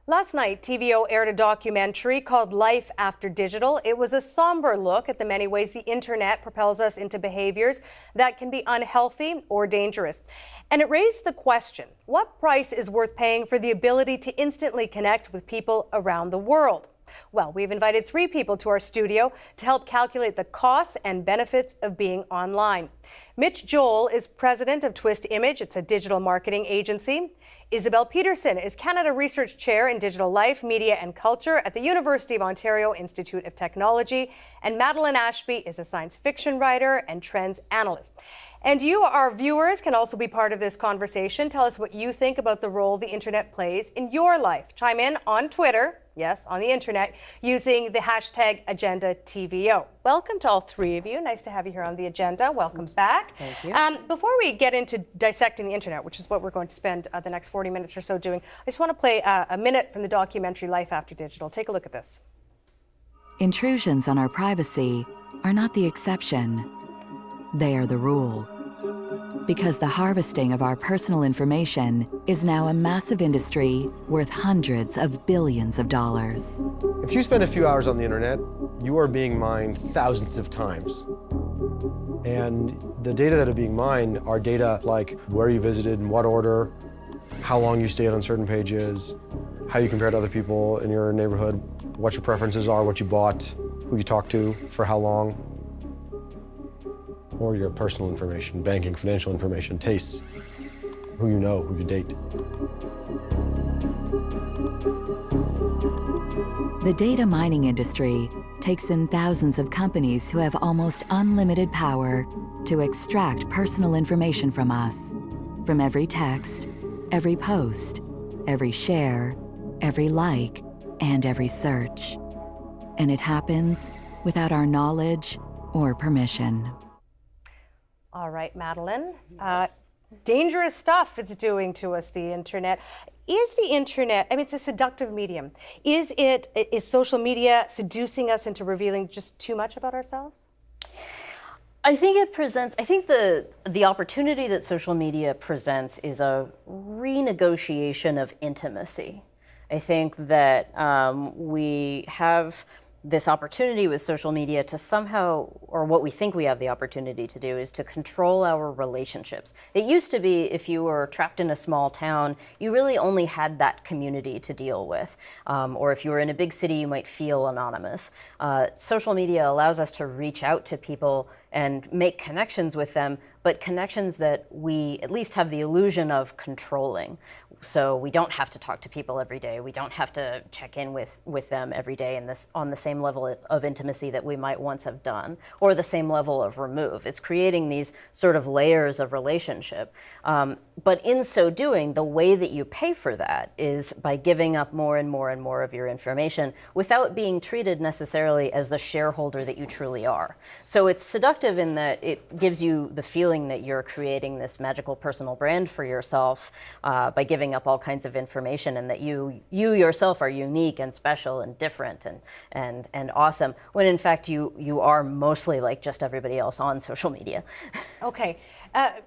Last night, TVO aired a documentary called Life After Digital. It was a somber look at the many ways the internet propels us into behaviors that can be unhealthy or dangerous. And it raised the question, what price is worth paying for the ability to instantly connect with people around the world? Well, we've invited 3 people to our studio to help calculate the costs and benefits of being online. Mitch Joel is president of Twist Image. It's a digital marketing agency. Isabel Peterson is Canada Research Chair in Digital Life, Media and Culture at the University of Ontario Institute of Technology. And Madeline Ashby is a science fiction writer and trends analyst. And you, our viewers, can also be part of this conversation. Tell us what you think about the role the internet plays in your life. Chime in on Twitter, yes, on the internet, using the hashtag AgendaTVO. Welcome to all 3 of you. Nice to have you here on the agenda. Welcome back. Thank you. Before we get into dissecting the internet, which is what we're going to spend the next 40 minutes or so doing, I just want to play a minute from the documentary Life After Digital. Take a look at this. Intrusions on our privacy are not the exception. They are the rule. Because the harvesting of our personal information is now a massive industry worth hundreds of billions of dollars. If you spend a few hours on the internet, you are being mined thousands of times. And the data that are being mined are data like where you visited, in what order, how long you stayed on certain pages, how you compare to other people in your neighborhood, what your preferences are, what you bought, who you talked to, for how long, or your personal information, banking, financial information, tastes, who you know, who you date. The data mining industry takes in thousands of companies who have almost unlimited power to extract personal information from us, from every text, every post, every share, every like, and every search. And it happens without our knowledge or permission. All right, Madeline. Yes. Dangerous stuff it's doing to us, the internet. Is the internet, I mean, it's a seductive medium. Is social media seducing us into revealing just too much about ourselves? I think the opportunity that social media presents is a renegotiation of intimacy. I think that we have this opportunity with social media to somehow, or what we think we have the opportunity to do, is to control our relationships. It used to be if you were trapped in a small town, you really only had that community to deal with. Or if you were in a big city, you might feel anonymous. Social media allows us to reach out to people and make connections with them, but connections that we at least have the illusion of controlling. So we don't have to talk to people every day. We don't have to check in with them every day on the same level of intimacy that we might once have done, or the same level of remove. It's creating these sort of layers of relationship. But in so doing, the way that you pay for that is by giving up more and more and more of your information without being treated necessarily as the shareholder that you truly are. So it's seductive in that it gives you the feeling that you're creating this magical personal brand for yourself by giving up all kinds of information, and that you yourself are unique and special and different and awesome, when in fact you are mostly like just everybody else on social media. Okay.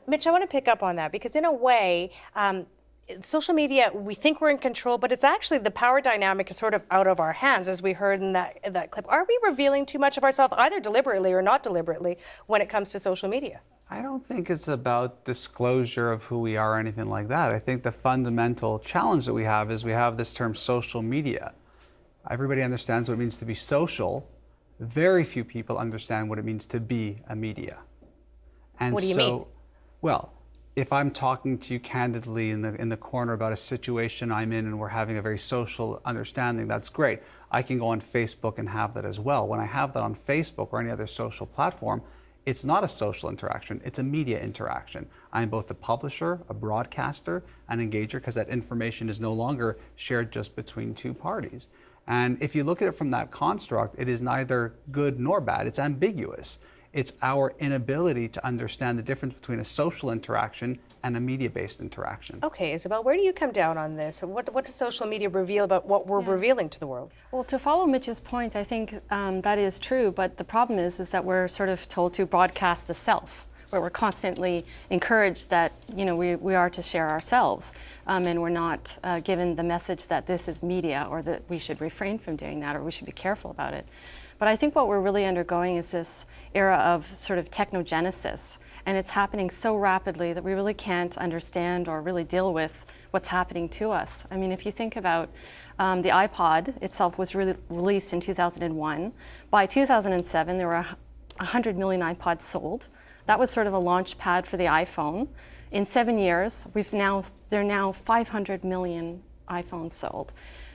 Mitch, I want to pick up on that because in a way, social media, we think we're in control, but it's actually the power dynamic is sort of out of our hands, as we heard in that clip. Are we revealing too much of ourselves, either deliberately or not deliberately, when it comes to social media? I don't think it's about disclosure of who we are or anything like that. I think the fundamental challenge that we have is we have this term social media. Everybody understands what it means to be social. Very few people understand what it means to be a media. And what do you mean? Well, if I'm talking to you candidly in the corner about a situation I'm in and we're having a very social understanding, that's great. I can go on Facebook and have that as well. When I have that on Facebook or any other social platform, it's not a social interaction, it's a media interaction. I'm both a publisher, a broadcaster, an engager, because that information is no longer shared just between 2 parties. And if you look at it from that construct, it is neither good nor bad, it's ambiguous. It's our inability to understand the difference between a social interaction and a media-based interaction. Okay, Isabel, where do you come down on this? What does social media reveal about what we're revealing to the world? Well, to follow Mitch's point, I think that is true, but the problem is that we're sort of told to broadcast the self. where we're constantly encouraged that, you know, we are to share ourselves, and we're not given the message that this is media, or that we should refrain from doing that, or we should be careful about it. But I think what we're really undergoing is this era of sort of technogenesis, and it's happening so rapidly that we really can't understand or really deal with what's happening to us. I mean, if you think about the iPod itself was released in 2001. By 2007, there were 100 million iPods sold. That was sort of a launch pad for the iPhone. In 7 years, there are now 500 million iPhones sold.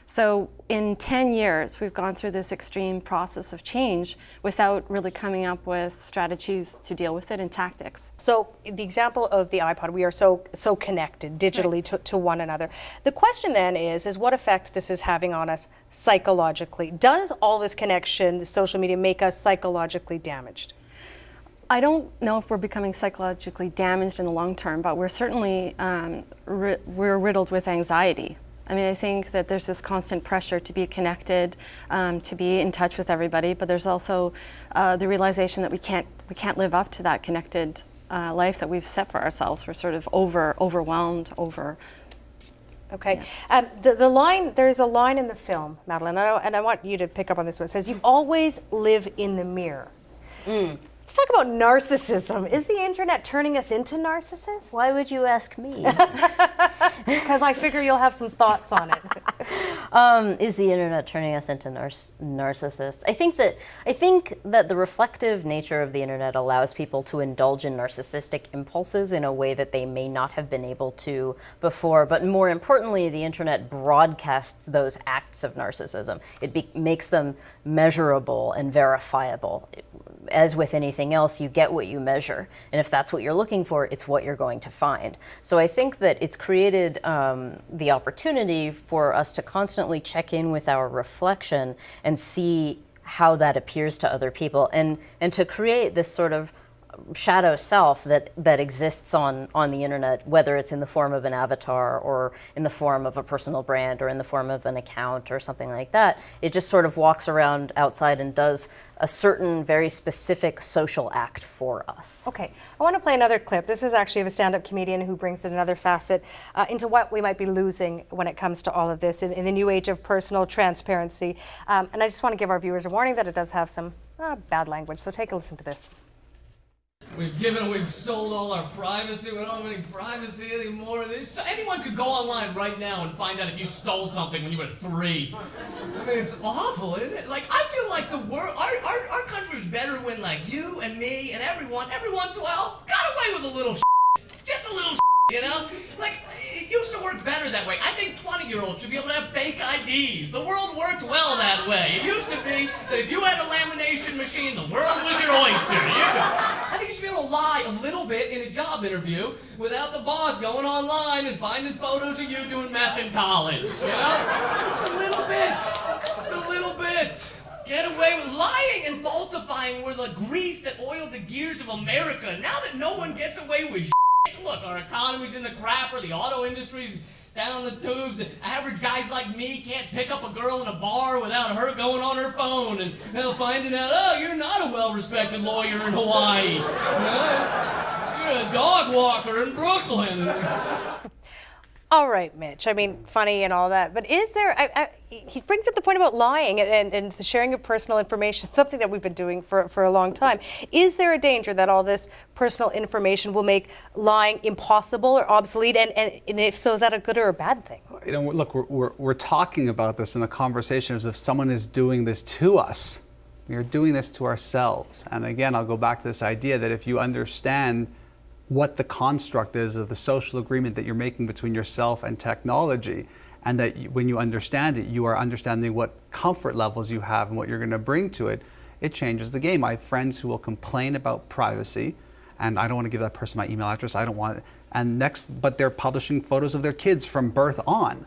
So in 10 years, we've gone through this extreme process of change without really coming up with strategies to deal with it and tactics. So the example of the iPod, we are so connected digitally to one another. The question then is what effect this is having on us psychologically? Does all this connection, social media, make us psychologically damaged? I don't know if we're becoming psychologically damaged in the long term, but we're certainly we're riddled with anxiety. I mean, I think that there's this constant pressure to be connected, to be in touch with everybody, but there's also the realization that we can't live up to that connected life that we've set for ourselves. We're sort of overwhelmed. Okay. Yeah. There's a line in the film, Madeline, and I want you to pick up on this one. It says, "You always live in the mirror." Let's talk about narcissism. Is the internet turning us into narcissists? Why would you ask me? Because I figure you'll have some thoughts on it. Is the internet turning us into narcissists? I think that the reflective nature of the internet allows people to indulge in narcissistic impulses in a way that they may not have been able to before. But more importantly, the internet broadcasts those acts of narcissism. It makes them measurable and verifiable. As with anything else, you get what you measure. And if that's what you're looking for, it's what you're going to find. So I think that it's created the opportunity for us to constantly check in with our reflection and see how that appears to other people, and to create this sort of shadow self that exists on the internet, whether it's in the form of an avatar or in the form of a personal brand or in the form of an account or something like that. It just sort of walks around outside and does a certain very specific social act for us. Okay, I want to play another clip. This is actually of a stand-up comedian who brings in another facet into what we might be losing when it comes to all of this in the new age of personal transparency. And I just want to give our viewers a warning that it does have some bad language, so take a listen to this. We've sold all our privacy. We don't have any privacy anymore. So anyone could go online right now and find out if you stole something when you were 3. I mean, it's awful, isn't it? Like, I feel like the world, our country was better when, like, you and me and everyone, every once in a while, got away with a little just a little you know? Like, it used to work better that way. I think 20-year-olds should be able to have fake IDs. The world worked well that way. It used to be that if you had a lamination machine, the world was your oyster. I think you should be able to lie a little bit in a job interview without the boss going online and finding photos of you doing meth in college, you know? Just a little bit. Just a little bit. Get away with lying and falsifying were the grease that oiled the gears of America. Now that no one gets away with look, our economy's in the crapper, the auto industry's down the tubes, and average guys like me can't pick up a girl in a bar without her going on her phone and finding out, oh, you're not a well-respected lawyer in Hawaii. You're a dog walker in Brooklyn. All right, Mitch. I mean, funny and all that, but is there? He brings up the point about lying and the sharing of personal information, something that we've been doing for a long time. Is there a danger that all this personal information will make lying impossible or obsolete? And if so, is that a good or a bad thing? You know, look, we're talking about this in the conversation as if someone is doing this to us. We are doing this to ourselves. And again, I'll go back to this idea that if you understand what the construct is of the social agreement that you're making between yourself and technology, and that when you understand it, you are understanding what comfort levels you have and what you're going to bring to it, it changes the game. I have friends who will complain about privacy, and I don't want to give that person my email address, I don't want it, but they're publishing photos of their kids from birth on.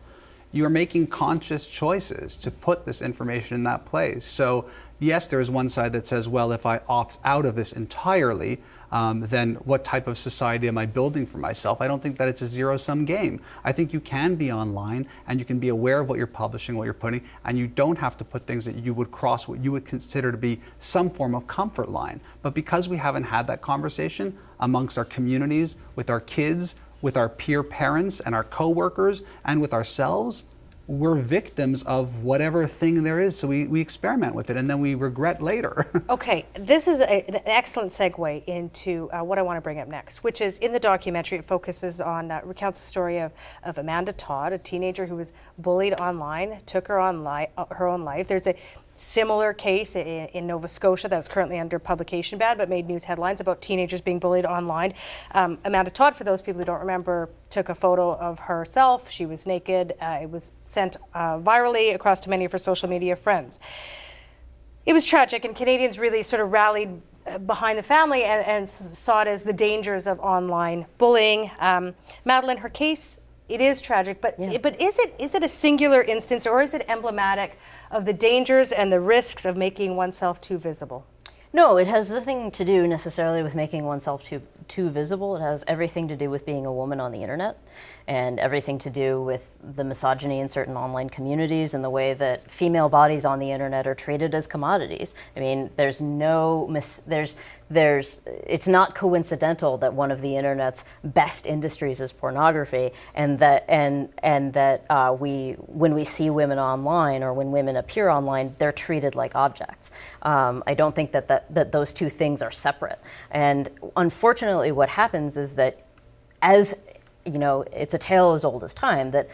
You are making conscious choices to put this information in that place. So yes, there is one side that says, well, if I opt out of this entirely, then what type of society am I building for myself? I don't think that it's a zero-sum game. I think you can be online and you can be aware of what you're publishing, what you're putting, and you don't have to put things that you would cross what you would consider to be some form of comfort line. But because we haven't had that conversation amongst our communities, with our kids, with our peer parents and our coworkers, and with ourselves, we're victims of whatever thing there is. So we experiment with it and then we regret later. Okay, this is an excellent segue into what I want to bring up next, which is in the documentary, it focuses on, recounts the story of Amanda Todd, a teenager who was bullied online, took her own life. There's a similar case in Nova Scotia that's currently under publication ban, but made news headlines about teenagers being bullied online. Amanda Todd, for those people who don't remember, took a photo of herself. She was naked. It was sent virally across to many of her social media friends. It was tragic, and Canadians really sort of rallied behind the family and saw it as the dangers of online bullying. Madeline, her case, it is tragic, but is it a singular instance, or is it emblematic of the dangers and the risks of making oneself too visible? No, it has nothing to do necessarily with making oneself too visible. It has everything to do with being a woman on the internet, and everything to do with the misogyny in certain online communities and the way that female bodies on the internet are treated as commodities. I mean, it's not coincidental that one of the internet's best industries is pornography, and that when we see women online or when women appear online, they're treated like objects. I don't think that those two things are separate. And unfortunately, what happens is that, as you know, it's a tale as old as time, that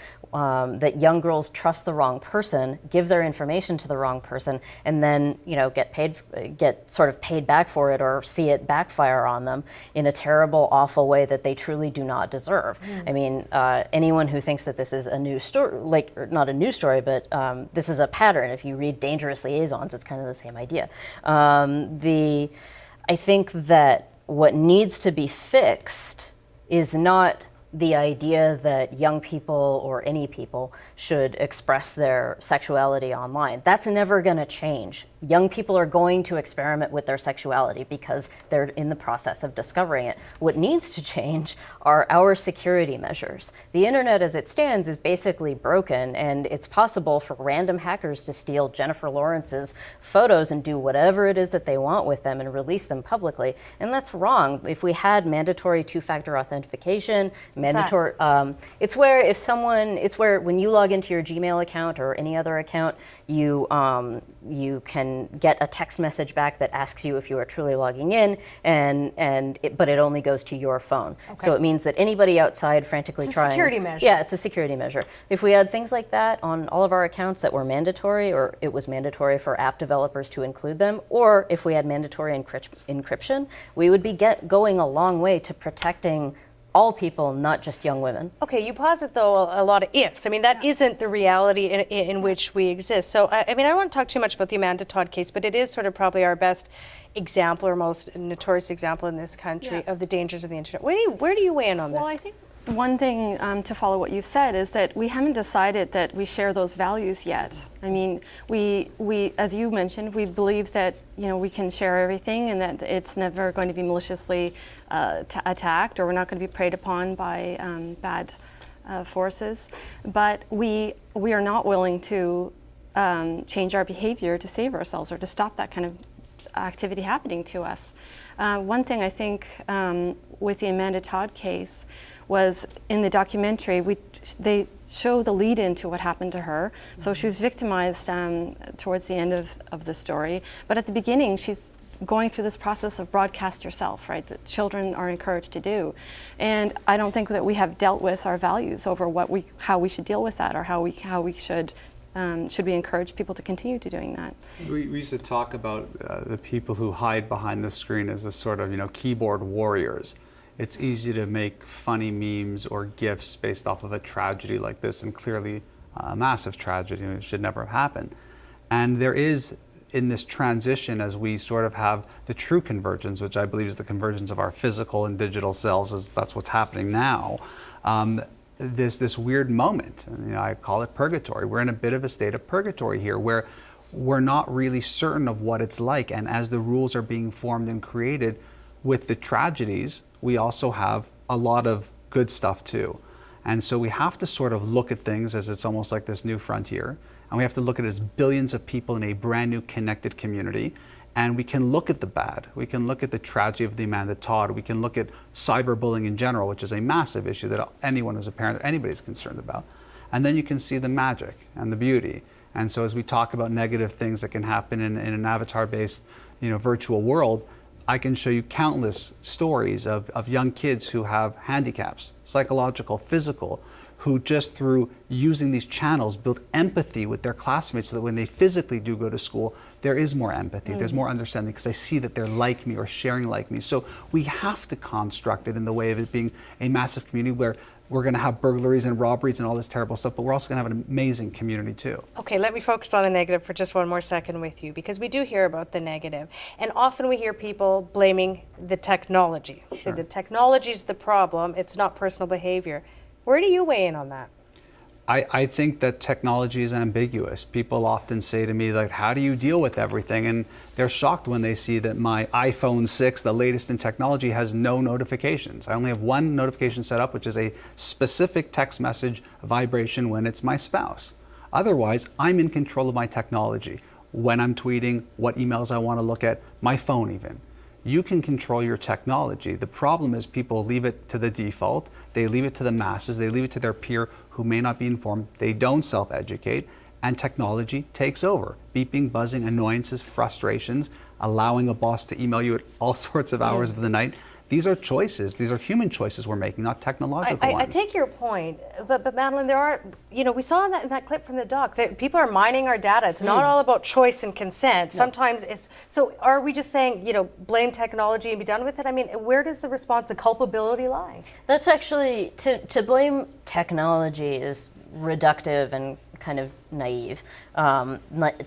young girls trust the wrong person, give their information to the wrong person, and then, you know, get sort of paid back for it, or see it backfire on them in a terrible, awful way that they truly do not deserve. I mean, anyone who thinks that this is a new story, or not a new story, but this is a pattern. If you read Dangerous Liaisons, it's kind of the same idea. I think that what needs to be fixed is not the idea that young people or any people should express their sexuality online. That's never going to change. Young people are going to experiment with their sexuality because they're in the process of discovering it. What needs to change are our security measures. The internet as it stands is basically broken, and it's possible for random hackers to steal Jennifer Lawrence's photos and do whatever it is that they want with them and release them publicly. And that's wrong. If we had mandatory two-factor authentication, mandatory, it's where when you log into your Gmail account or any other account, you can get a text message back that asks you if you are truly logging in, but it only goes to your phone. Okay. So it means that anybody outside frantically trying. It's a security measure. Yeah, it's a security measure. If we had things like that on all of our accounts that were mandatory, or it was mandatory for app developers to include them, or if we had mandatory encryption, we would be going a long way to protecting all people, not just young women. Okay, you posit, though, a lot of ifs. I mean, that isn't the reality in which we exist. So, I mean, I don't want to talk too much about the Amanda Todd case, but it is sort of probably our best example, or most notorious example in this country of the dangers of the internet. Where do you weigh in on this? Well, I think one thing to follow what you said is that we haven't decided that we share those values yet. I mean, we as you mentioned, we believe that, you know, we can share everything and that it's never going to be maliciously attacked, or we're not going to be preyed upon by bad forces. But we are not willing to change our behavior to save ourselves or to stop that kind of activity happening to us. One thing I think with the Amanda Todd case was, in the documentary, they show the lead into what happened to her. So she was victimized towards the end of the story, but at the beginning she's going through this process of broadcast yourself, right, that children are encouraged to do. And I don't think that we have dealt with our values over how we should deal with that, or how we should we encourage people to continue to doing that? We used to talk about the people who hide behind the screen as a sort of, you know, keyboard warriors. It's easy to make funny memes or GIFs based off of a tragedy like this, and clearly a massive tragedy, and it should never have happened. And there is, in this transition, as we sort of have the true convergence, which I believe is the convergence of our physical and digital selves, as that's what's happening now, this weird moment, and, you know, I call it purgatory. We're in a bit of a state of purgatory here, where we're not really certain of what it's like, and as the rules are being formed and created, with the tragedies, we also have a lot of good stuff too. And so we have to sort of look at things as it's almost like this new frontier. And we have to look at it as billions of people in a brand new connected community. And we can look at the bad. We can look at the tragedy of the Amanda Todd. We can look at cyberbullying in general, which is a massive issue that anyone who's a parent or anybody's concerned about. And then you can see the magic and the beauty. And so as we talk about negative things that can happen in an avatar-based, virtual world, I can show you countless stories of young kids who have handicaps, psychological, physical, who just through using these channels build empathy with their classmates so that when they physically do go to school, there is more empathy, there's more understanding because I see that they're like me or sharing like me. So we have to construct it in the way of it being a massive community where we're going to have burglaries and robberies and all this terrible stuff, but we're also going to have an amazing community too. Okay, let me focus on the negative for just one more second with you, because we do hear about the negative. And often we hear people blaming the technology. Say the technology is the problem, it's not personal behavior. Where do you weigh in on that? I think that technology is ambiguous. People often say to me, like, how do you deal with everything? And they're shocked when they see that my iPhone 6, the latest in technology, has no notifications. I only have one notification set up, which is a specific text message vibration when it's my spouse. Otherwise, I'm in control of my technology. When I'm tweeting, what emails I want to look at, my phone even. You can control your technology. The problem is people leave it to the default, they leave it to the masses, they leave it to their peer who may not be informed, they don't self-educate, and technology takes over. Beeping, buzzing, annoyances, frustrations, allowing a boss to email you at all sorts of hours of the night. These are choices, these are human choices we're making, not technological ones. I take your point, but Madeline, there are, we saw in that clip from the doc that people are mining our data. It's not all about choice and consent. Sometimes it's, so are we just saying, blame technology and be done with it? I mean, where does the response, the culpability lie? That's actually, to blame technology is reductive and kind of naive.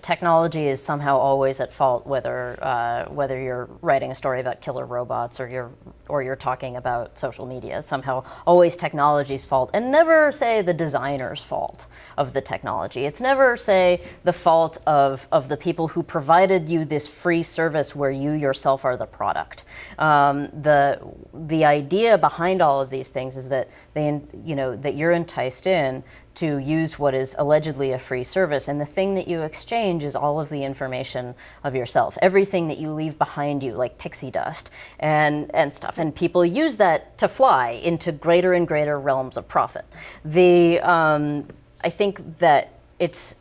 Technology is somehow always at fault, whether you're writing a story about killer robots or you're talking about social media. Somehow, always technology's fault, and never say the designer's fault of the technology. It's never say the fault of the people who provided you this free service where you yourself are the product. The idea behind all of these things is that that you're enticed in to use what is allegedly a free service, and the thing that you exchange is all of the information of yourself, everything that you leave behind you, like pixie dust and stuff, and people use that to fly into greater and greater realms of profit. I think that it's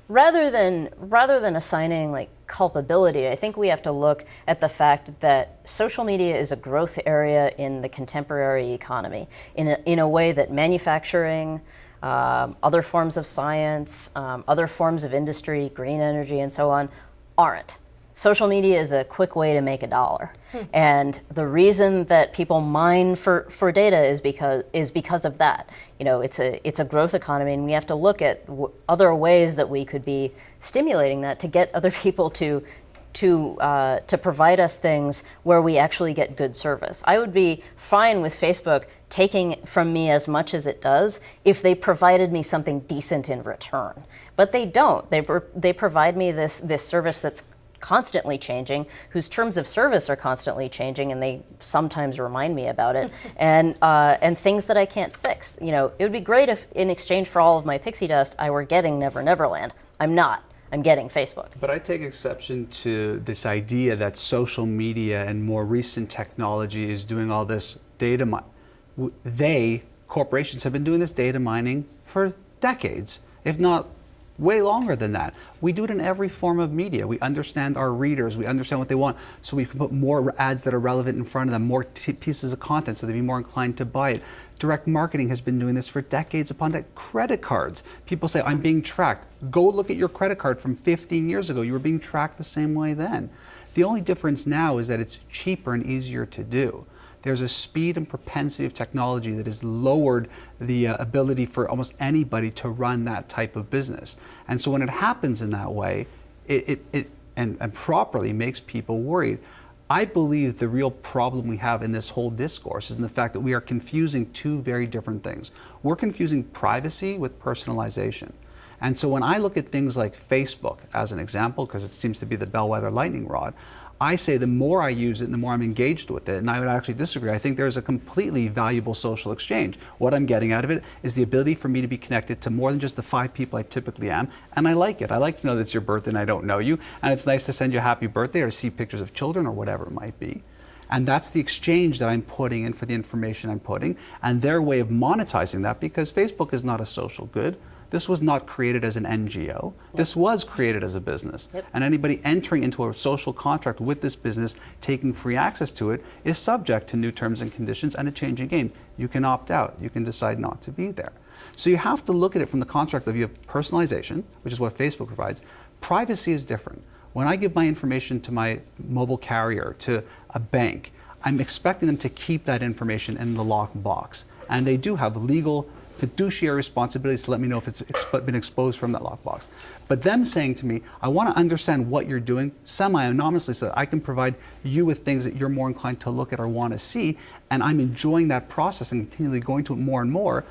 rather than assigning like culpability, I think we have to look at the fact that social media is a growth area in the contemporary economy in a way that manufacturing, other forms of science, other forms of industry, green energy, and so on, aren't. Social media is a quick way to make a dollar. And the that people mine for data is because of that. It's a growth economy, and we have to look at other ways that we could be stimulating that to get other people to provide us things where we actually get good service. I would be fine with Facebook taking from me as much as it does if they provided me something decent in return. But they don't. They provide me this service that's constantly changing, whose terms of service are constantly changing, and they sometimes remind me about it, and things that I can't fix. It would be great if in exchange for all of my pixie dust, I were getting Never Neverland. I'm not. I'm getting Facebook. But I take exception to this idea that social media and more recent technology is doing all this data mining. Corporations have been doing this data mining for decades, if not way longer than that. We do it in every form of media. We understand our readers, we understand what they want, so we can put more ads that are relevant in front of them, more pieces of content so they'd be more inclined to buy it. Direct marketing has been doing this for decades upon that. Credit cards. People say, I'm being tracked. Go look at your credit card from 15 years ago. You were being tracked the same way then. The only difference now is that it's cheaper and easier to do. There's a speed and propensity of technology that has lowered the ability for almost anybody to run that type of business. And so when it happens in that way, it properly makes people worried. I believe the real problem we have in this whole discourse is in the fact that we are confusing two very different things. We're confusing privacy with personalization. And so when I look at things like Facebook as an example, because it seems to be the bellwether lightning rod, I say the more I use it, the more I'm engaged with it. And I would actually disagree. I think there's a completely valuable social exchange. What I'm getting out of it is the ability for me to be connected to more than just the 5 people I typically am. And I like it. I like to know that it's your birthday and I don't know you. And it's nice to send you a happy birthday or see pictures of children or whatever it might be. And that's the exchange that I'm putting in for the information I'm putting, and their way of monetizing that, because Facebook is not a social good. This was not created as an NGO. This was created as a business. And anybody entering into a social contract with this business, taking free access to it, is subject to new terms and conditions and a changing game. You can opt out. You can decide not to be there. So you have to look at it from the construct of you have personalization, which is what Facebook provides. Privacy is different. When I give my information to my mobile carrier, to a bank, I'm expecting them to keep that information in the lockbox. And they do have legal fiduciary responsibilities to let me know if it's been exposed from that lockbox. But them saying to me, I want to understand what you're doing semi-anonymously so that I can provide you with things that you're more inclined to look at or want to see, and I'm enjoying that process and continually going to it more and more,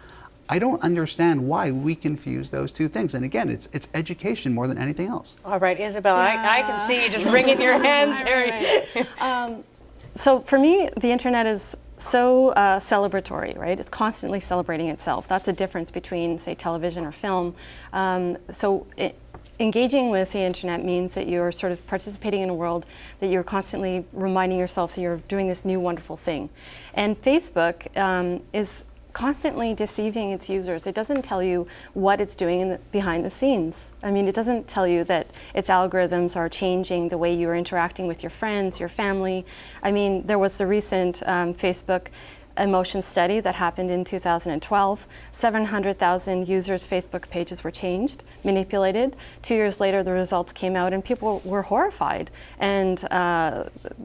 I don't understand why we confuse those two things. And again, it's education more than anything else. All right, Isabel, I can see you just wringing your hands. Right. So for me, the internet is so celebratory, right? It's constantly celebrating itself. That's a difference between, say, television or film. Engaging with the internet means that you're sort of participating in a world that you're constantly reminding yourself that you're doing this new wonderful thing. And Facebook is constantly deceiving its users. It doesn't tell you what it's doing behind the scenes. I mean, it doesn't tell you that its algorithms are changing the way you're interacting with your friends, your family. I mean, there was the recent Facebook emotion study that happened in 2012. 700,000 users' Facebook pages were changed, manipulated. 2 years later, the results came out and people were horrified and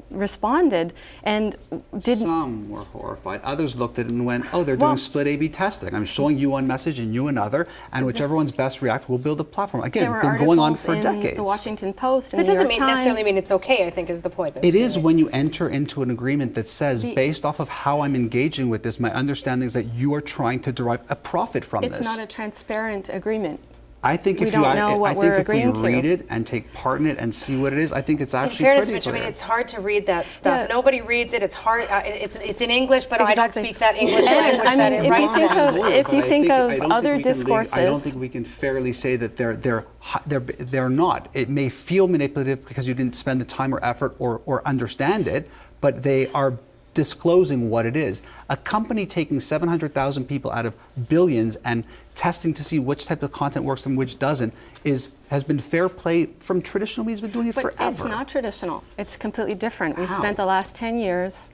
responded and didn't. Some were horrified. Others looked at it and went, oh, they're doing split A/B testing. I'm showing you one message and you another, and whichever one's best react will build a platform. Again, it's been going on for decades. The Washington Post and That doesn't necessarily mean it's okay, I think, is the point. It is when you enter into an agreement that says, based off of how I'm engaging with this, my understanding is that you are trying to derive a profit from this. It's not a transparent agreement. I think if we read it and take part in it and see what it is, I think it's actually pretty clear. In fairness, it's hard to read that stuff. Yeah. Nobody reads it. It's hard. It's in English, but exactly. I don't speak that English language. I mean, if you think of other discourses, I don't think we can fairly say that they're not. It may feel manipulative because you didn't spend the time or effort or understand it, but they are disclosing what it is. A company taking 700,000 people out of billions and testing to see which type of content works and which doesn't has been fair play from traditional media. Has been doing it forever. But it's not traditional. It's completely different. We spent the last 10 years.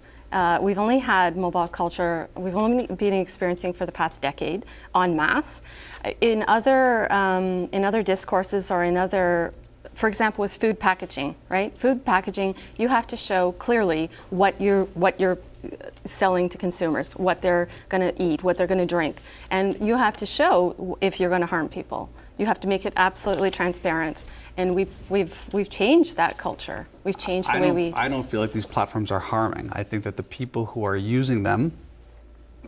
We've only had mobile culture. We've only been experiencing for the past decade en masse. In other discourses or in other. For example, with food packaging, right? Food packaging, you have to show clearly what you're selling to consumers, what they're going to eat, what they're going to drink, and you have to show if you're going to harm people. You have to make it absolutely transparent, and we've changed that culture. We've changed the way we. I don't feel like these platforms are harming. I think that the people who are using them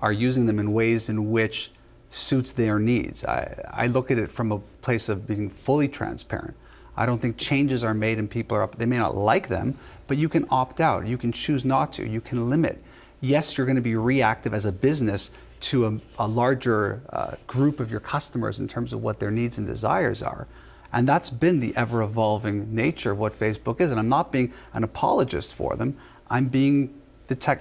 in ways in which suits their needs. I look at it from a place of being fully transparent. I don't think changes are made and people are up. They may not like them, but you can opt out. You can choose not to. You can limit. Yes, you're going to be reactive as a business to a larger group of your customers in terms of what their needs and desires are. And that's been the ever-evolving nature of what Facebook is. And I'm not being an apologist for them. I'm being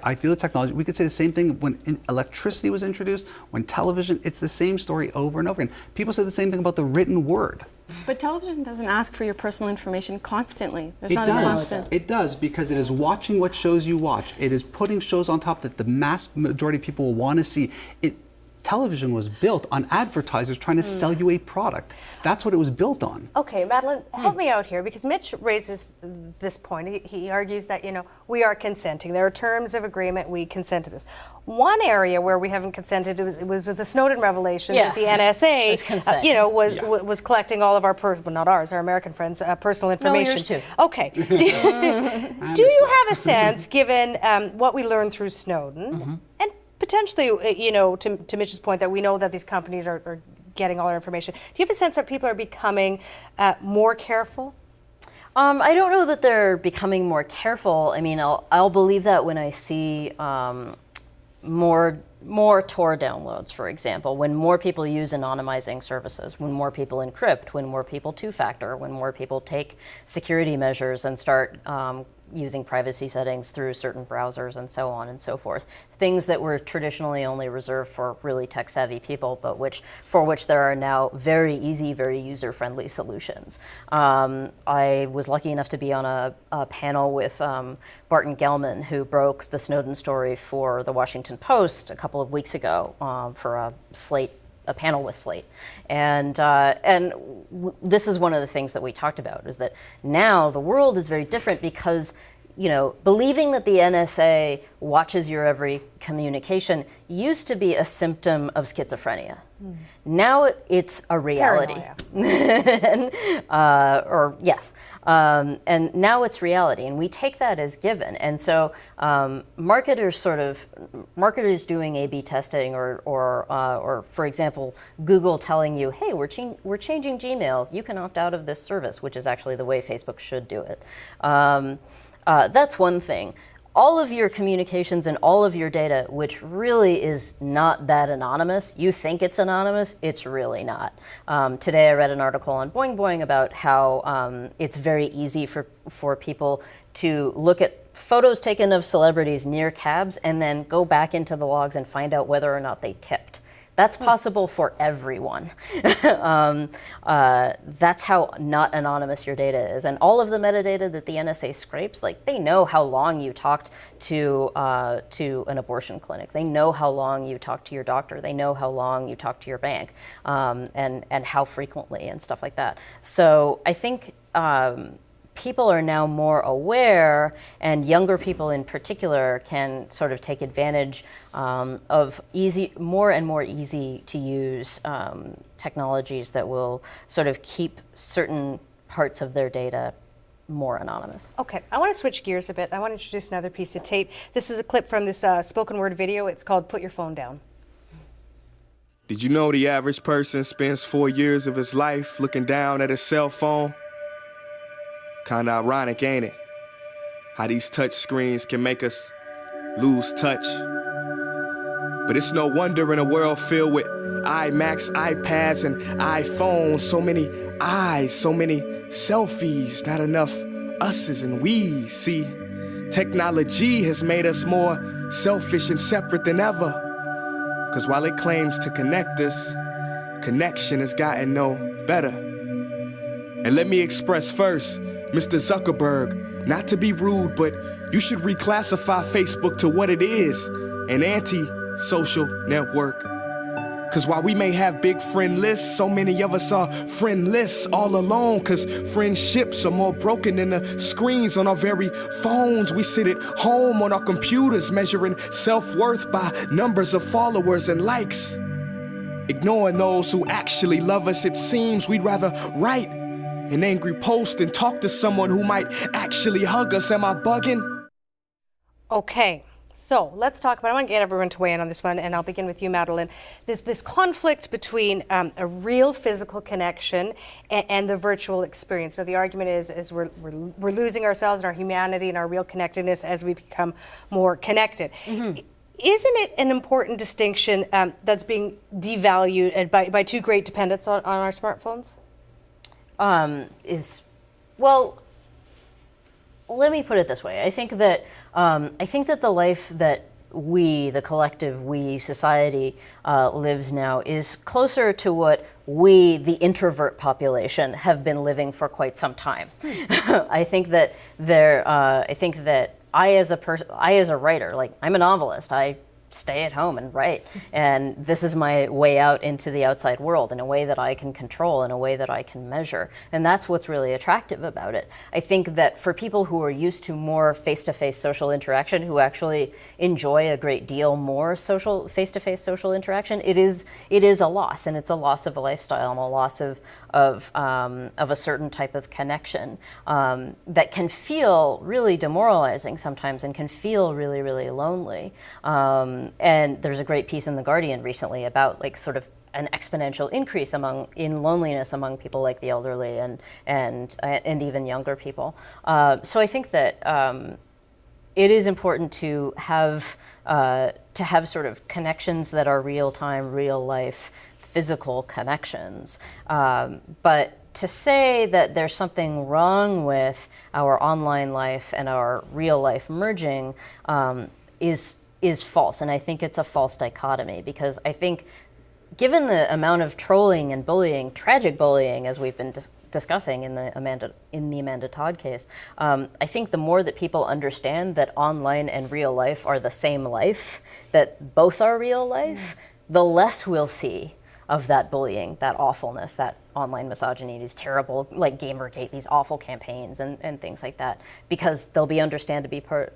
I feel the technology. We could say the same thing when electricity was introduced, when television. It's the same story over and over again. People say the same thing about the written word. But television doesn't ask for your personal information constantly. There's not a constant. It does, because it is watching what shows you watch. It is putting shows on top that the mass majority of people will want to see. Television was built on advertisers trying to sell you a product. That's what it was built on. Okay, Madeline, help me out here, because Mitch raises this point. He argues that, we are consenting. There are terms of agreement. We consent to this. One area where we haven't consented was with the Snowden revelations that the NSA, was collecting all of our, not ours, our American friends, personal information. No, yours too. Okay. Do you have a sense, given what we learned through Snowden, and potentially, to Mitch's point, that we know that these companies are getting all our information. Do you have a sense that people are becoming more careful? I don't know that they're becoming more careful. I mean, I'll believe that when I see more Tor downloads, for example, when more people use anonymizing services, when more people encrypt, when more people two-factor, when more people take security measures and start using privacy settings through certain browsers and so on and so forth. Things that were traditionally only reserved for really tech-savvy people, but for which there are now very easy, very user-friendly solutions. I was lucky enough to be on a panel with Barton Gellman, who broke the Snowden story for the Washington Post a couple of weeks ago for a panel with Slate. And this is one of the things that we talked about, is that now the world is very different because, you know, believing that the NSA watches your every communication used to be a symptom of schizophrenia. Now it's a reality. and now it's reality, and we take that as given. And so marketers doing A/B testing, or for example, Google telling you, hey, we're changing Gmail, you can opt out of this service, which is actually the way Facebook should do it. That's one thing. All of your communications and all of your data, which really is not that anonymous. You think it's anonymous, it's really not. Today I read an article on Boing Boing about how it's very easy for people to look at photos taken of celebrities near cabs and then go back into the logs and find out whether or not they tipped. That's possible for everyone. That's how not anonymous your data is. And all of the metadata that the NSA scrapes, like, they know how long you talked to an abortion clinic. They know how long you talked to your doctor. They know how long you talked to your bank, and how frequently and stuff like that. So I think people are now more aware, and younger people in particular can sort of take advantage of more and more easy to use technologies that will sort of keep certain parts of their data more anonymous. Okay, I want to switch gears a bit. I want to introduce another piece of tape. This is a clip from this spoken word video. It's called Put Your Phone Down. Did you know the average person spends 4 years of his life looking down at his cell phone? Kinda ironic, ain't it? How these touch screens can make us lose touch. But it's no wonder in a world filled with iMacs, iPads, and iPhones, so many eyes, so many selfies, not enough us's and we's. See, technology has made us more selfish and separate than ever. 'Cause while it claims to connect us, connection has gotten no better. And let me express first, Mr. Zuckerberg, not to be rude, but you should reclassify Facebook to what it is, an anti-social network. 'Cause while we may have big friend lists, so many of us are friendless all alone. 'Cause friendships are more broken than the screens on our very phones. We sit at home on our computers measuring self-worth by numbers of followers and likes. Ignoring those who actually love us, it seems we'd rather write an angry post and talk to someone who might actually hug us. Am I bugging? Okay, so let's talk about, I want to get everyone to weigh in on this one, and I'll begin with you, Madeline. This conflict between a real physical connection and the virtual experience. So the argument is we're losing ourselves and our humanity and our real connectedness as we become more connected. Mm-hmm. Isn't it an important distinction that's being devalued by too great dependence on our smartphones? Well, let me put it this way. I think that the life that we, the collective we, society, lives now is closer to what we, the introvert population, have been living for quite some time. I think that I as a writer, like, I'm a novelist. I stay at home and write, and this is my way out into the outside world in a way that I can control, in a way that I can measure, and that's what's really attractive about it. I think that for people who are used to more face-to-face social interaction, who actually enjoy a great deal more face-to-face social interaction, it is a loss, and it's a loss of a lifestyle and a loss of a certain type of connection that can feel really demoralizing sometimes and can feel really, really lonely. And there's a great piece in The Guardian recently about, like, sort of an exponential increase in loneliness among people like the elderly and even younger people. So I think that it is important to have sort of connections that are real time, real life, physical connections. But to say that there's something wrong with our online life and our real life merging is false, and I think it's a false dichotomy, because I think given the amount of trolling and bullying, tragic bullying, as we've been discussing in the Amanda Todd case, I think the more that people understand that online and real life are the same life, that both are real life, the less we'll see of that bullying, that awfulness, that online misogyny, these terrible, like Gamergate, these awful campaigns and things like that, because they'll be understood to be part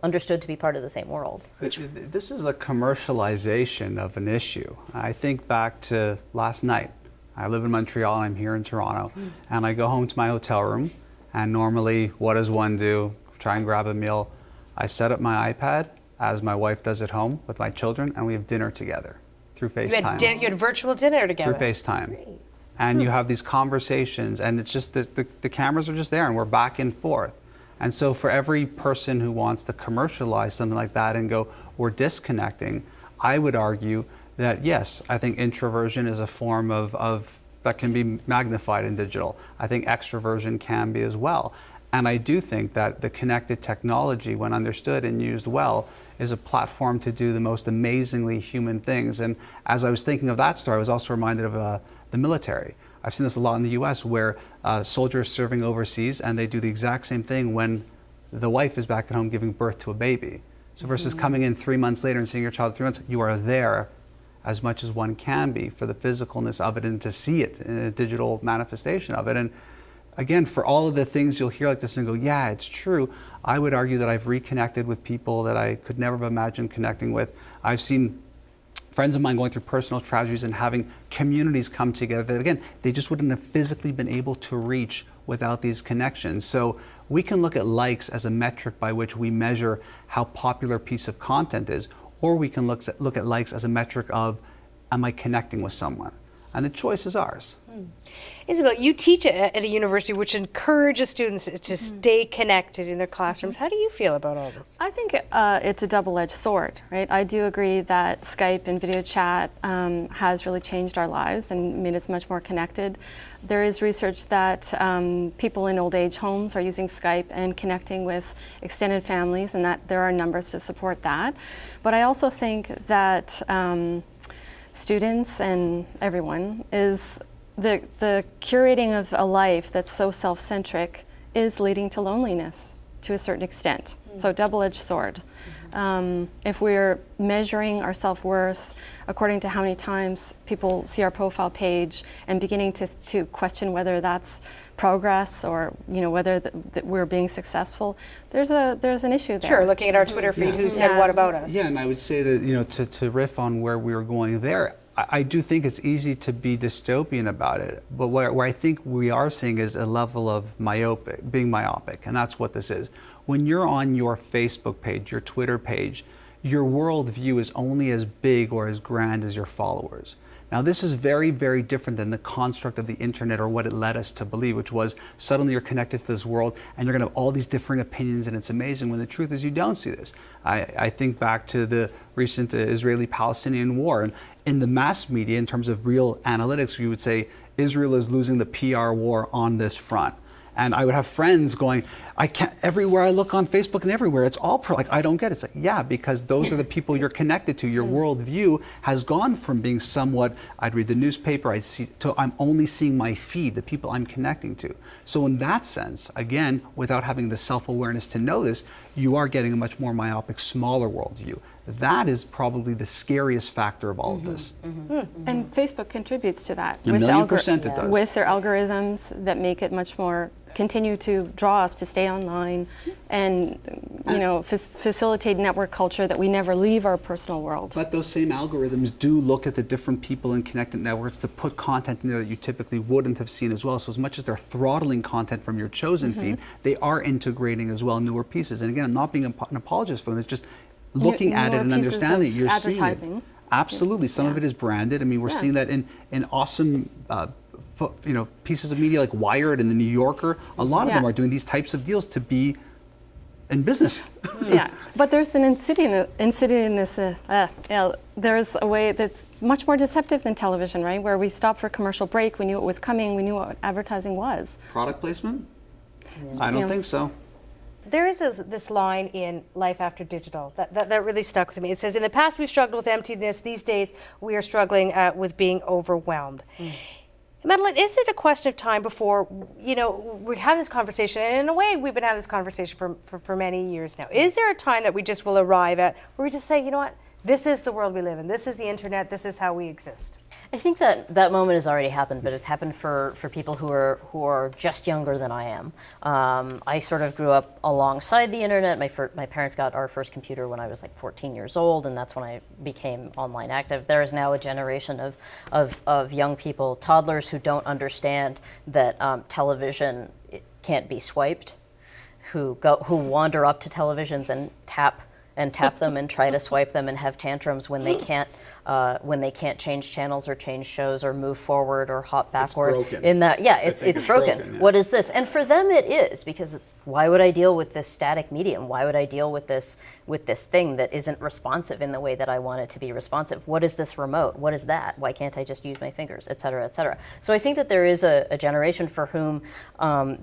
of the same world. This is a commercialization of an issue. I think back to last night. I live in Montreal, I'm here in Toronto, and I go home to my hotel room, and normally, what does one do? Try and grab a meal. I set up my iPad, as my wife does at home with my children, and we have dinner together through FaceTime. You had virtual dinner together. Through FaceTime. And you have these conversations, and it's just the cameras are just there, and we're back and forth. And so for every person who wants to commercialize something like that and go, we're disconnecting, I would argue that yes, I think introversion is a form of that can be magnified in digital. I think extroversion can be as well. And I do think that the connected technology, when understood and used well, is a platform to do the most amazingly human things. And as I was thinking of that story, I was also reminded of the military. I've seen this a lot in the US, where soldiers serving overseas, and they do the exact same thing when the wife is back at home giving birth to a baby. So versus coming in 3 months later and seeing your child 3 months, you are there as much as one can be for the physicalness of it and to see it in a digital manifestation of it. And again, for all of the things you'll hear like this and go, yeah, it's true, I would argue that I've reconnected with people that I could never have imagined connecting with. I've seen friends of mine going through personal tragedies and having communities come together that, again, they just wouldn't have physically been able to reach without these connections. So we can look at likes as a metric by which we measure how popular a piece of content is, or we can look at likes as a metric of, am I connecting with someone? And the choice is ours. Isabel, you teach at a university which encourages students to stay connected in their classrooms. How do you feel about all this? I think it's a double-edged sword, right? I do agree that Skype and video chat has really changed our lives and made us much more connected. There is research that people in old age homes are using Skype and connecting with extended families, and that there are numbers to support that. But I also think that students and everyone is the curating of a life that's so self-centric is leading to loneliness to a certain extent. So double-edged sword. If we're measuring our self-worth according to how many times people see our profile page and beginning to question whether that's progress or whether we're being successful, there's an issue there. Sure, looking at our Twitter feed, who said what about us? Yeah, and I would say that to riff on where we were going there, I do think it's easy to be dystopian about it, but where I think we are seeing is a level of being myopic, and that's what this is. When you're on your Facebook page, your Twitter page, your worldview is only as big or as grand as your followers. Now, this is very, very different than the construct of the internet or what it led us to believe, which was suddenly you're connected to this world and you're going to have all these different opinions and it's amazing, when the truth is you don't see this. I think back to the recent Israeli-Palestinian war, and in the mass media, in terms of real analytics, we would say Israel is losing the PR war on this front. And I would have friends going, I can't, everywhere I look on Facebook and everywhere, it's all like, I don't get it. It's like, yeah, because those are the people you're connected to. Your worldview has gone from being somewhat, I'd read the newspaper, I'm only seeing my feed, the people I'm connecting to. So in that sense, again, without having the self-awareness to know this, you are getting a much more myopic, smaller worldview. That is probably the scariest factor of all of this. And Facebook contributes to that. A million percent it does. With their algorithms that make it much more, continue to draw us to stay online and facilitate network culture that we never leave our personal world. But those same algorithms do look at the different people in connected networks to put content in there that you typically wouldn't have seen as well. So as much as they're throttling content from your chosen feed, they are integrating as well newer pieces. And again, I'm not being an apologist for them, it's just looking at it and understanding that you're seeing it. Absolutely, some of it is branded. I mean, we're seeing that in awesome, pieces of media like Wired and the New Yorker. A lot of them are doing these types of deals to be in business. Yeah, but there's an insidious. There's a way that's much more deceptive than television, right? Where we stopped for commercial break, we knew it was coming, we knew what advertising was. Product placement? I don't think so. There is this line in Life After Digital that really stuck with me. It says, in the past we've struggled with emptiness, these days we are struggling with being overwhelmed. Madeline, is it a question of time before, we have this conversation, and in a way we've been having this conversation for many years now. Is there a time that we just will arrive at where we just say, you know what, this is the world we live in, this is the internet, this is how we exist? I think that moment has already happened, but it's happened for people who are just younger than I am. I sort of grew up alongside the internet. My parents got our first computer when I was like 14 years old, and that's when I became online active. There is now a generation of young people, toddlers, who don't understand that television can't be swiped, who wander up to televisions and tap them and try to swipe them and have tantrums when they can't change channels or change shows or move forward or hop backward. It's broken. It's broken. Yeah. What is this? And for them it is, because why would I deal with this static medium? Why would I deal with this thing that isn't responsive in the way that I want it to be responsive? What is this remote? What is that? Why can't I just use my fingers, et cetera, et cetera? So I think that there is a generation for whom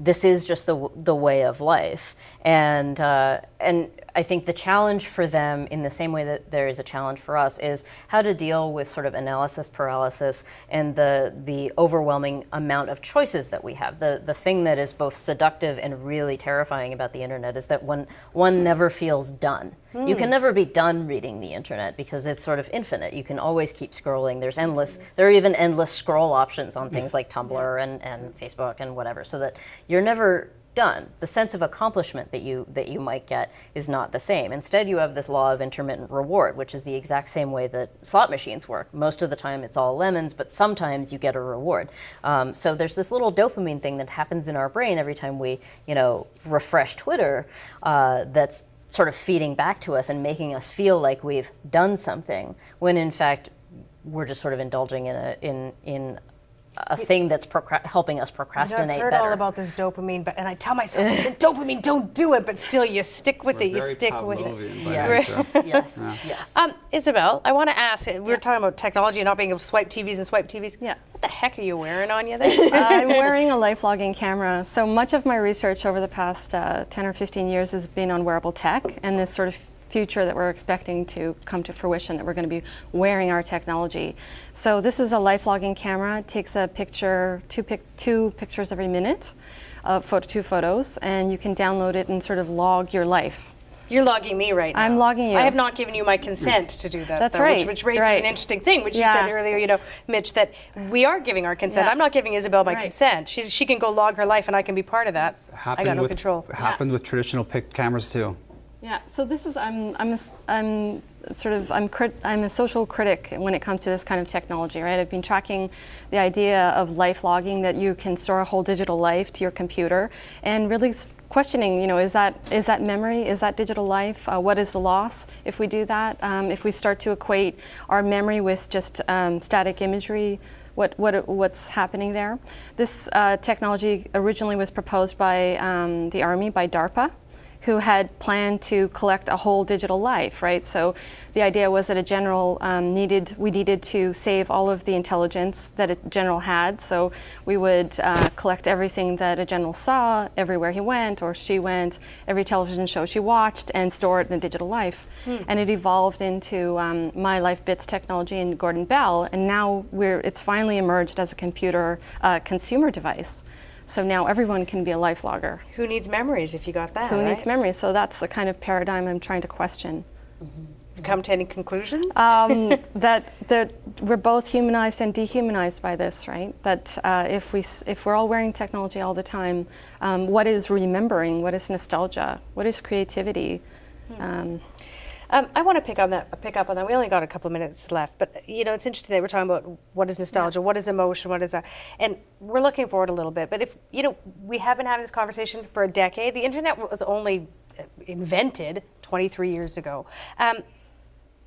this is just the way of life. And I think the challenge for them, in the same way that there is a challenge for us, is how to deal with sort of analysis paralysis and the overwhelming amount of choices that we have. The thing that is both seductive and really terrifying about the internet is that one never feels done. You can never be done reading the internet because it's sort of infinite. You can always keep scrolling. There are even endless scroll options on things like Tumblr and Facebook and whatever, so that you're never done. The sense of accomplishment that you might get is not the same. Instead, you have this law of intermittent reward, which is the exact same way that slot machines work. Most of the time it's all lemons, but sometimes you get a reward. So there's this little dopamine thing that happens in our brain every time we, refresh Twitter, that's sort of feeding back to us and making us feel like we've done something, when in fact we're just sort of indulging in a thing that's helping us procrastinate I've heard better. all about this dopamine, and I tell myself, it's a dopamine, don't do it, but still you stick with it, you stick with it. Yes. Isabel, I want to ask, we were talking about technology and not being able to swipe TVs. Yeah. What the heck are you wearing on you there? I'm wearing a life logging camera. So much of my research over the past 10 or 15 years has been on wearable tech and this sort of future that we're expecting to come to fruition, that we're going to be wearing our technology. So this is a life logging camera. It takes a picture, two pictures every minute, two photos, and you can download it and sort of log your life. You're logging me right now. I'm logging you. I have not given you my consent to do that. That's though, right. Which raises an interesting thing, which you said earlier, Mitch, that we are giving our consent. I'm not giving Isabel my consent. She can go log her life and I can be part of that. I got no control. Happened with traditional cameras too. Yeah, so this is I'm a social critic when it comes to this kind of technology, right? I've been tracking the idea of life logging, that you can store a whole digital life to your computer, and really questioning, is that memory? Is that digital life? What is the loss if we do that? If we start to equate our memory with just static imagery, what's happening there? This technology originally was proposed by the Army, by DARPA, who had planned to collect a whole digital life, right? So the idea was that a general we needed to save all of the intelligence that a general had. So we would collect everything that a general saw, everywhere he went or she went, every television show she watched, and store it in a digital life. And it evolved into My Life Bits technology and Gordon Bell, and now it's finally emerged as a computer consumer device. So now everyone can be a life logger. Who needs memories if you got that? Who needs memories? So that's the kind of paradigm I'm trying to question. Come to any conclusions? That we're both humanized and dehumanized by this, right? That if we're all wearing technology all the time, what is remembering? What is nostalgia? What is creativity? I want to pick up on that. We only got a couple of minutes left, but it's interesting that we're talking about what is nostalgia, what is emotion, what is that, and we're looking forward a little bit. But if we have been having this conversation for a decade. The internet was only invented 23 years ago.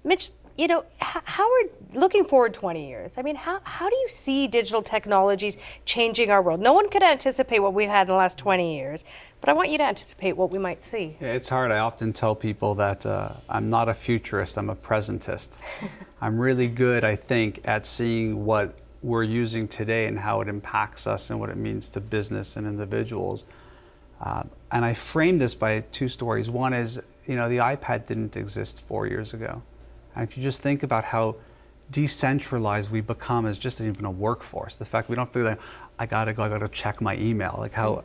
Mitch, you know, how are, looking forward 20 years, I mean, how do you see digital technologies changing our world? No one could anticipate what we've had in the last 20 years, but I want you to anticipate what we might see. Yeah, it's hard. I often tell people that I'm not a futurist, I'm a presentist. I'm really good, I think, at seeing what we're using today and how it impacts us and what it means to business and individuals. And I frame this by two stories. One is, you know, the iPad didn't exist 4 years ago. And if you just think about how decentralized we become as just even a workforce, the fact we don't have to like, I gotta check my email, like how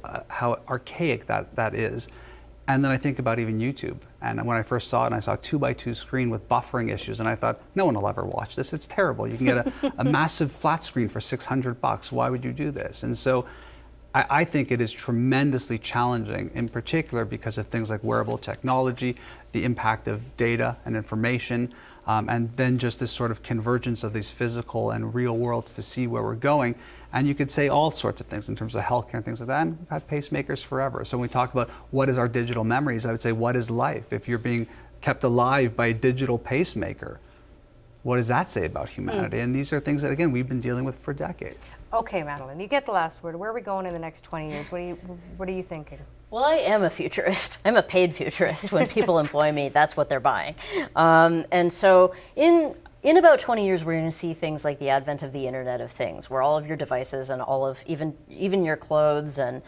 archaic that is. And then I think about even YouTube. And when I first saw it, and I saw a 2x2 screen with buffering issues, and I thought, no one will ever watch this. It's terrible. You can get a massive flat screen for $600. Why would you do this? And so I think it is tremendously challenging, in particular because of things like wearable technology, the impact of data and information, and then just this sort of convergence of these physical and real worlds to see where we're going. And you could say all sorts of things in terms of healthcare and things like that. And we've had pacemakers forever. So when we talk about what is our digital memories, I would say, what is life? If you're being kept alive by a digital pacemaker, what does that say about humanity? And these are things that, again, we've been dealing with for decades. Okay, Madeline, you get the last word. Where are we going in the next 20 years? What are you thinking? Well, I am a futurist. I'm a paid futurist. When people employ me, that's what they're buying. And so in about 20 years, we're going to see things like the advent of the Internet of Things, where all of your devices and all of even your clothes and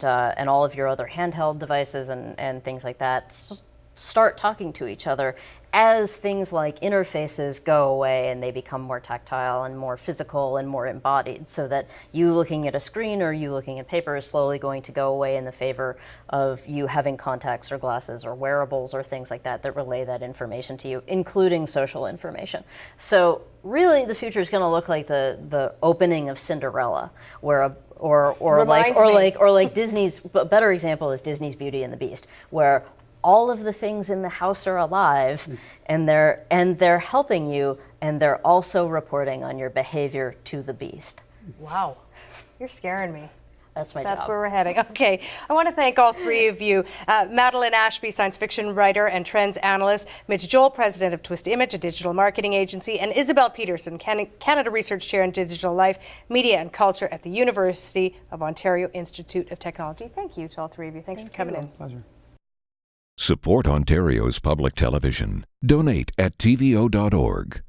all of your other handheld devices and things like that start talking to each other as things like interfaces go away and they become more tactile and more physical and more embodied, so that you looking at a screen or you looking at paper is slowly going to go away in the favor of you having contacts or glasses or wearables or things like that that relay that information to you, including social information. So really the future is going to look like the opening of Cinderella, where or like Disney's, but better example is Disney's Beauty and the Beast, where all of the things in the house are alive, and they're helping you, and they're also reporting on your behavior to the beast. Wow, you're scaring me. That's my That's job. where we're heading. Okay, I want to thank all three of you. Madeline Ashby, science fiction writer and trends analyst, Mitch Joel, president of Twist Image, a digital marketing agency, and Isabel Peterson, Canada Research Chair in Digital Life, Media and Culture at the University of Ontario Institute of Technology. Thank you to all three of you. Thanks for coming in. Pleasure. Support Ontario's public television. Donate at tvo.org.